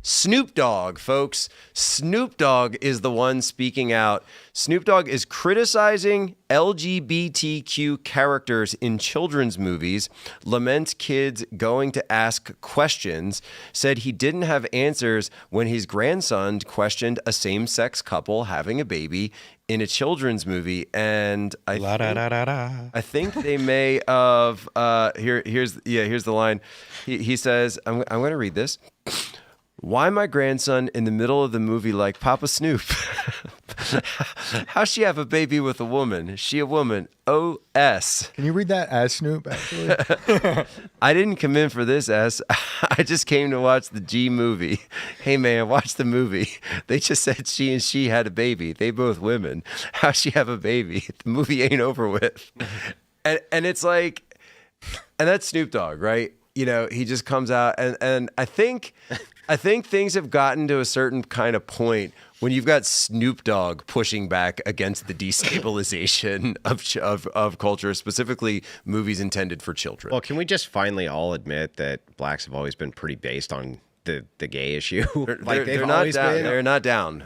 Snoop Dogg, folks. Snoop Dogg is the one speaking out. Snoop Dogg is criticizing LGBTQ characters in children's movies, laments kids going to ask questions, said he didn't have answers when his grandson questioned a same-sex couple having a baby in a children's movie, and I think they may have. Here's the line. He says, "I'm going to read this. Why my grandson in the middle of the movie like Papa Snoop? How she have a baby with a woman? Is she a woman? O.S." Can you read that as Snoop, actually? I didn't come in for this, S. I just came to watch the G movie. Hey, man, watch the movie. They just said she and she had a baby. They both women. How she have a baby? The movie ain't over with. And it's like, and that's Snoop Dogg, right? You know, he just comes out, and I think things have gotten to a certain kind of point when you've got Snoop Dogg pushing back against the destabilization of culture, specifically movies intended for children. Well, can we just finally all admit that blacks have always been pretty based on the gay issue? They're not down. They're not down.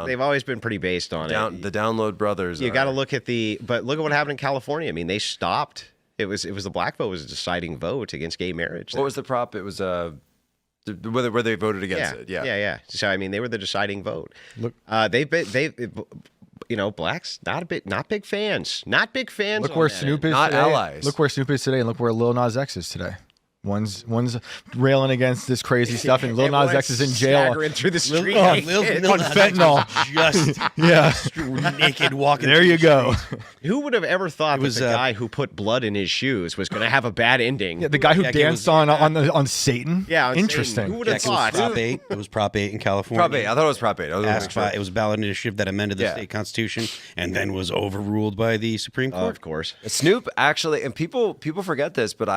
They've always been pretty based on it. The Download Brothers. You got to look at but look at what happened in California. I mean, they stopped. It was the black vote was a deciding vote against gay marriage. What was the prop? It was where they voted against it. Yeah. So I mean, they were the deciding vote. Look, blacks not big fans. Look where Snoop is not today. Allies. Look where Snoop is today, and look where Lil Nas X is today. One's railing against this crazy stuff, and Lil Nas X is in jail. Staggering through the street on fentanyl. Just naked walking. There you go. Who would have ever thought that the guy who put blood in his shoes was going to have a bad ending? Yeah, the guy who danced on Satan. Yeah, interesting. Satan. Who would have thought? It was Prop 8 in California. Prop 8. I thought it was Prop 8. It was a ballot initiative that amended the state constitution and then was overruled by the Supreme Court. Of course. Snoop actually, and people forget this, but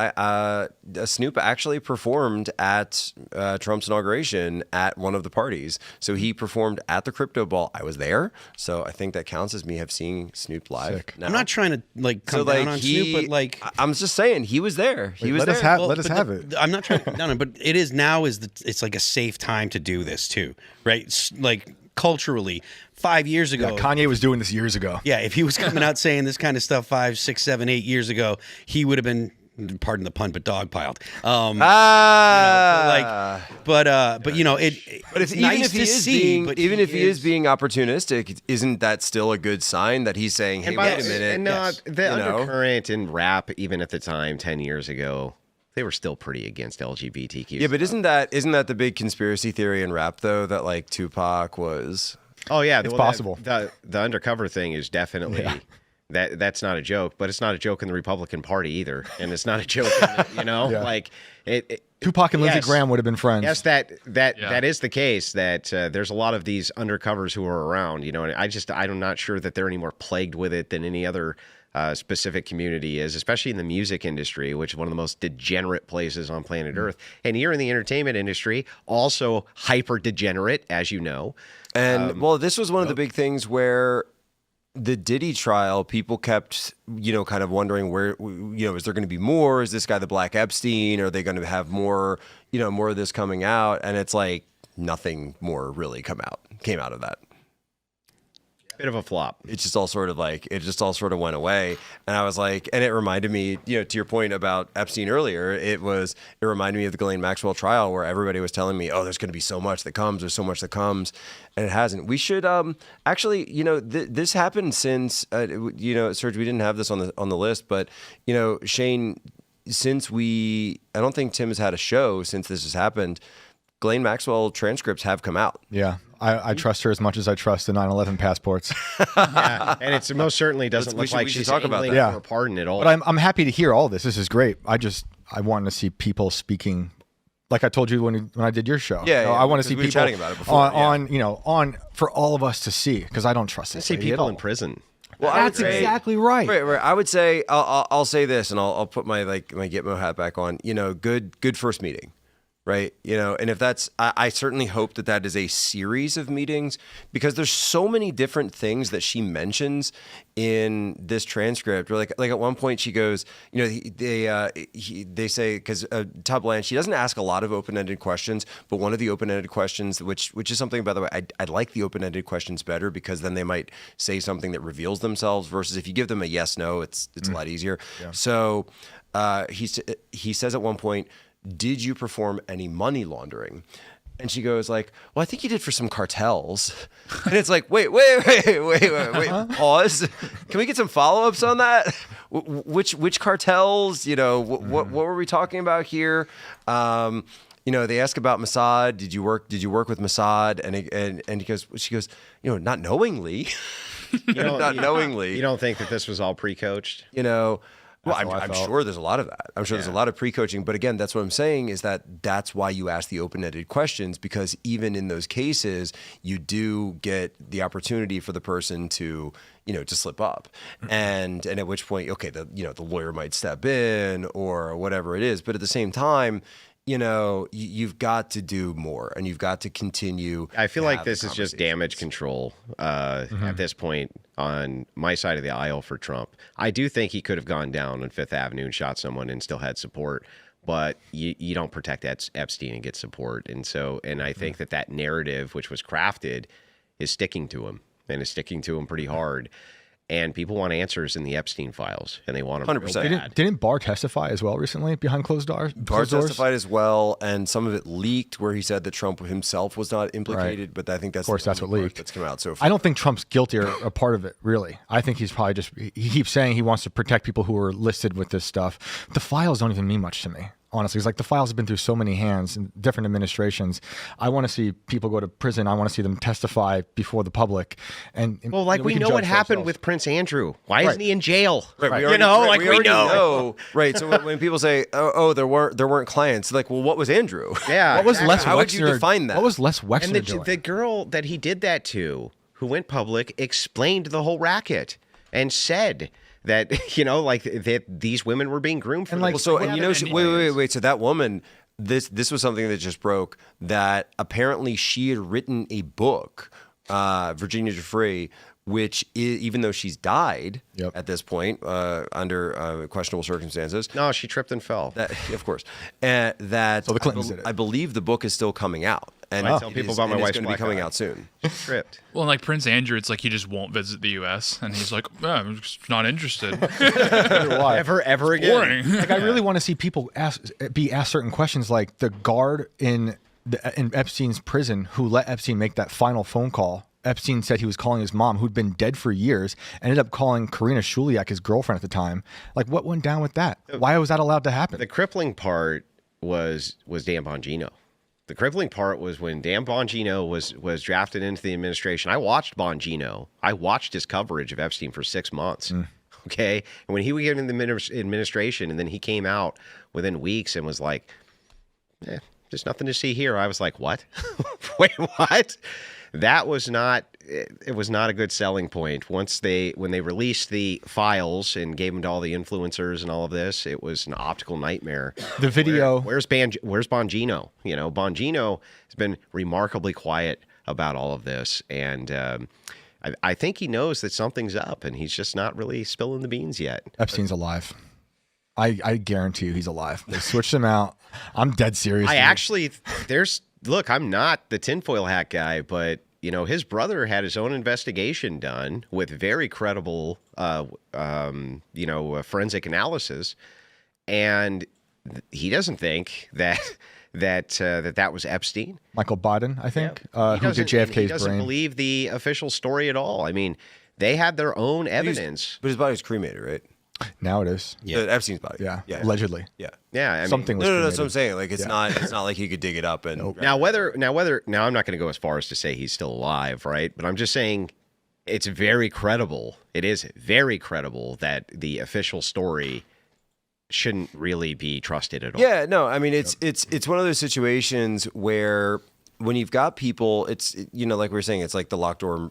Snoop actually performed at Trump's inauguration at one of the parties. So he performed at the Crypto Ball. I was there, so I think that counts as me seeing Snoop live. I'm not trying to come down on Snoop, but I'm just saying he was there. He was there. Let us have it. I'm not trying to come down on, but it is now. It's like a safe time to do this too, right? Like culturally. 5 years ago, Kanye was doing this years ago. Yeah, if he was coming out saying this kind of stuff 5, 6, 7, 8 years ago, he would have been, pardon the pun, but dogpiled. But it's nice to see. But even if he is being opportunistic, isn't that still a good sign that he's saying, "Hey, wait a minute"? The undercurrent in rap, even at the time, 10 years ago, they were still pretty against LGBTQ. Yeah, but isn't that the big conspiracy theory in rap though, that like Tupac was? Oh yeah, it's possible. The undercover thing is definitely. Yeah. That's not a joke, but it's not a joke in the Republican Party either, and it's not a joke, like it. Tupac and Lindsey Graham would have been friends. Yes, that is the case. That there's a lot of these undercovers who are around, and I'm not sure that they're any more plagued with it than any other specific community is, especially in the music industry, which is one of the most degenerate places on planet Earth. And here in the entertainment industry, also hyper degenerate, as you know. And this was one of the big things where the Diddy trial, people kept, kind of wondering where, is there going to be more? Is this guy the Black Epstein? Are they going to have more, more of this coming out? And it's like nothing more really came out of that. Bit of a flop. It just all sort of went away. And I was like, and it reminded me, to your point about Epstein earlier, it reminded me of the Ghislaine Maxwell trial where everybody was telling me, oh, there's going to be so much that comes. There's so much that comes. And it hasn't. We should actually, this happened since, Serge, we didn't have this on the list, but, Shane, I don't think Tim has had a show since this has happened. Ghislaine Maxwell transcripts have come out. Yeah. I trust her as much as I trust the 9/11 passports. Yeah, and it most certainly doesn't look like she's angling for a pardon at all. But I'm happy to hear all this. This is great. I want to see people speaking, like I told you when I did your show. Yeah, I want to see people chatting about it before, on for all of us to see, because I don't trust this. I see people in prison. Well, that's exactly right. Right. I would say I'll say this, and I'll put my Gitmo hat back on. Good first meeting. right? And if that's, I certainly hope that is a series of meetings, because there's so many different things that she mentions in this transcript. Or like at one point she goes, they say, because Todd Blanche, she doesn't ask a lot of open-ended questions, but one of the open-ended questions, which is something, by the way, I like the open-ended questions better, because then they might say something that reveals themselves, versus if you give them a yes, no, it's a lot easier. Yeah. So he says at one point, "Did you perform any money laundering?" And she goes like, "Well, I think you did for some cartels." And it's like, wait, pause. Can we get some follow-ups on that? Which cartels? What were we talking about here? They ask about Mossad. Did you work with Mossad? And she goes, not knowingly. Not knowingly. You don't think that this was all pre-coached? Well, I'm sure there's a lot of that. I'm sure there's a lot of pre-coaching. But again, that's what I'm saying, is that's why you ask the open-ended questions, because even in those cases, you do get the opportunity for the person to slip up. And at which point, okay, the lawyer might step in or whatever it is. But at the same time, you've got to do more, and you've got to continue. I feel like this is just damage control at this point on my side of the aisle for Trump. I do think he could have gone down on Fifth Avenue and shot someone and still had support, but you don't protect Epstein and get support. And I think that narrative, which was crafted, is sticking to him, and is sticking to him pretty hard. And people want answers in the Epstein files, and they want them 100%. Didn't Barr testify as well recently behind closed doors? Barr testified as well, and some of it leaked, where he said that Trump himself was not implicated. Right. But I think that's what leaked. That's come out so far. I don't think Trump's guilty or a part of it, really. I think he's probably he keeps saying he wants to protect people who are listed with this stuff. The files don't even mean much to me, honestly. It's like the files have been through so many hands and different administrations. I want to see people go to prison. I want to see them testify before the public. And we know what happened with Prince Andrew. Why isn't he in jail? Right. We know. Right. So when people say, "Oh, there weren't clients," like, well, what was Andrew? Yeah. What was Les Wexner? How would you define that? What was Les Wexner and doing? The girl that he did that to, who went public, explained the whole racket and said that that these women were being groomed for wait. So that woman, this was something that just broke, that apparently she had written a book, Virginia Giuffre, which is, even though she's died at this point under questionable circumstances. No, she tripped and fell. Of course. So the Clintons did it. I believe the book is still coming out. And I tell people about my wife's going to be coming out soon. Tripped. Well, like Prince Andrew, it's like he just won't visit the U.S. and he's like, I'm just not interested. Ever again. Boring. Like, I really want to see people be asked certain questions, like the guard in Epstein's prison who let Epstein make that final phone call. Epstein said he was calling his mom, who'd been dead for years, ended up calling Karina Shuliak, his girlfriend at the time. Like, what went down with that? Why was that allowed to happen? The crippling part was Dan Bongino. The crippling part was when Dan Bongino was drafted into the administration. I watched Bongino. I watched his coverage of Epstein for 6 months. Okay? And when he was in the administration, and then he came out within weeks and was like, there's nothing to see here. I was like, what? Wait, what? That was not, it was not a good selling point. When they released the files and gave them to all the influencers and all of this, it was an optical nightmare. The video. Where's Bongino? Bongino has been remarkably quiet about all of this. And I think he knows that something's up, and he's just not really spilling the beans yet. Epstein's alive. I guarantee you he's alive. They switched him out. I'm dead serious. Look, I'm not the tinfoil hat guy, but his brother had his own investigation done with very credible, forensic analysis, and he doesn't think that was Epstein. Michael Biden, I think, who did JFK's brain. He doesn't believe the official story at all. I mean, they had their own evidence. But his body was cremated, right? Now it is. Yeah. Epstein's body. Yeah. Allegedly. Yeah. Yeah. Something was No, that's what I'm saying. Like, it's not like he could dig it up and. Nope. Now, I'm not going to go as far as to say he's still alive, right? But I'm just saying it's very credible. It is very credible that the official story shouldn't really be trusted at all. Yeah, no, I mean, it's one of those situations where when you've got people, it's, like we were saying, it's like the locked door,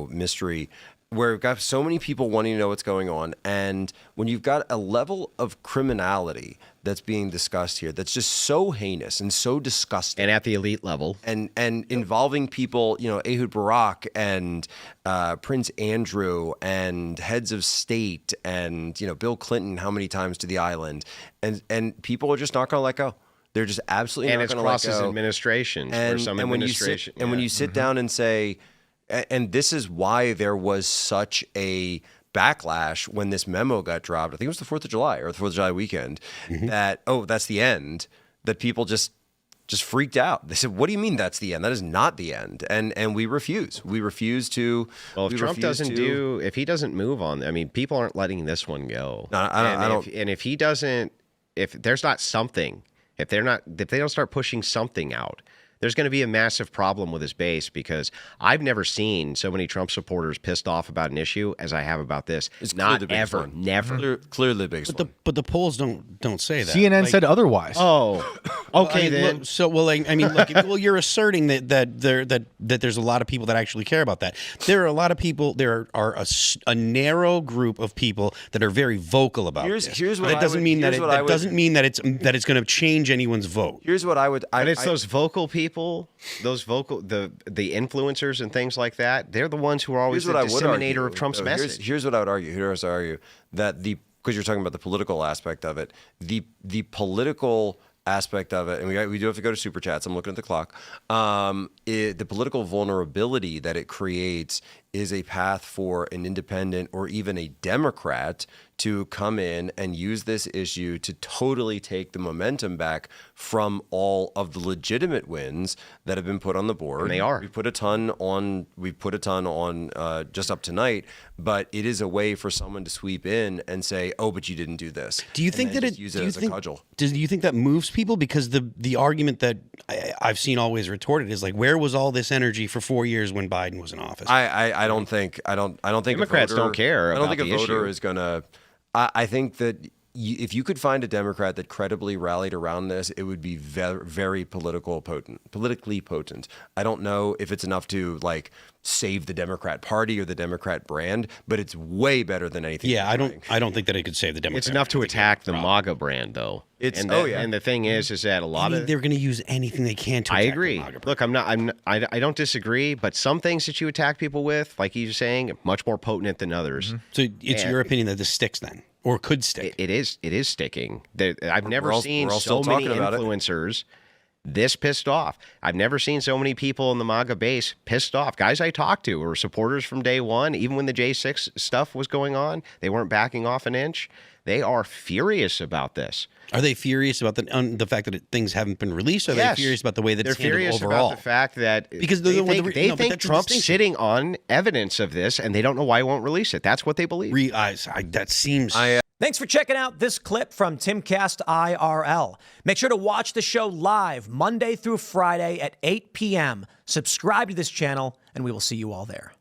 mystery. where we've got so many people wanting to know what's going on, and when you've got a level of criminality that's being discussed here that's just so heinous and so disgusting, And at the elite level. and involving people, Ehud Barak and Prince Andrew and heads of state and Bill Clinton, how many times to the island, and people are just not going to let go. They're just absolutely And not it's going to let crosses go. administrations or some and administration. when you sit down and say, and this is why there was such a backlash when this memo got dropped. I think it was the 4th of July or the 4th of July weekend. That that's the end. That people just freaked out. They said, "What do you mean that's the end? That is not the end." And we refuse. We refuse to. Well, if we Trump refuse doesn't to- if he doesn't move on, I mean, people aren't letting this one go. No, I don't. And if he doesn't, if there's not something, if they don't start pushing something out, there's going to be a massive problem with his base, because I've never seen so many Trump supporters pissed off about an issue as I have about this. It's clearly not the biggest ever, one. never. Clearly the biggest one. But the polls don't say that. CNN Like, said otherwise. Oh, okay I mean, then. look, look, you're asserting that there's a lot of people that actually care about that. There are a lot of people. There are a narrow group of people that are very vocal about this. Here's what that I doesn't would- mean that here's it what I would- doesn't mean that it's going to change anyone's vote. Here's what I would. And it's those vocal people, those vocal, the influencers and things like that. They're the ones who are always the disseminator of Trump's message. Here's what I would argue. Here's what I would argue that because you're talking about the political aspect of it, the political aspect of it, and we do have to go to super chats. I'm looking at the clock. The political vulnerability that it creates is a path for an independent or even a Democrat to come in and use this issue to totally take the momentum back from all of the legitimate wins that have been put on the board. And they are. We put a ton on just up tonight, but it is a way for someone to sweep in and say, "Oh, but you didn't do this." Do you and think then that just it use do it you as think, a cudgel? Do you think that moves people? Because the argument that I've seen always retorted is like, where was all this energy for 4 years when Biden was in office? I don't think Democrats don't care I don't about think a the voter issue. is gonna. I think that if you could find a Democrat that credibly rallied around this, it would be very politically potent. I don't know if it's enough to save the Democrat Party or the Democrat brand, but it's way better than anything. Yeah, they're doing. I don't think that it could save the Democrats. It's enough to attack the MAGA brand, though. And the thing is that a lot of they're going to use anything they can to. I attack agree. the MAGA Look, I don't disagree, but some things that you attack people with, like you're saying, much more potent than others. So it's your opinion that this sticks then, or could stick? It is sticking. I've never seen we're all so still many talking about it. influencers this pissed off. I've never seen so many people in the MAGA base pissed off. Guys I talked to were supporters from day one. Even when the J6 stuff was going on, they weren't backing off an inch. They are furious about this. Are they furious about the fact that things haven't been released? Or are Yes. they furious about the way that They're it's handled furious overall? about the fact that Because they the- think, the- they no, but think that's a Trump's distinction. sitting on evidence of this, and they don't know why he won't release it. That's what they believe. That seems. Thanks for checking out this clip from Timcast IRL. Make sure to watch the show live Monday through Friday at 8 p.m. Subscribe to this channel, and we will see you all there.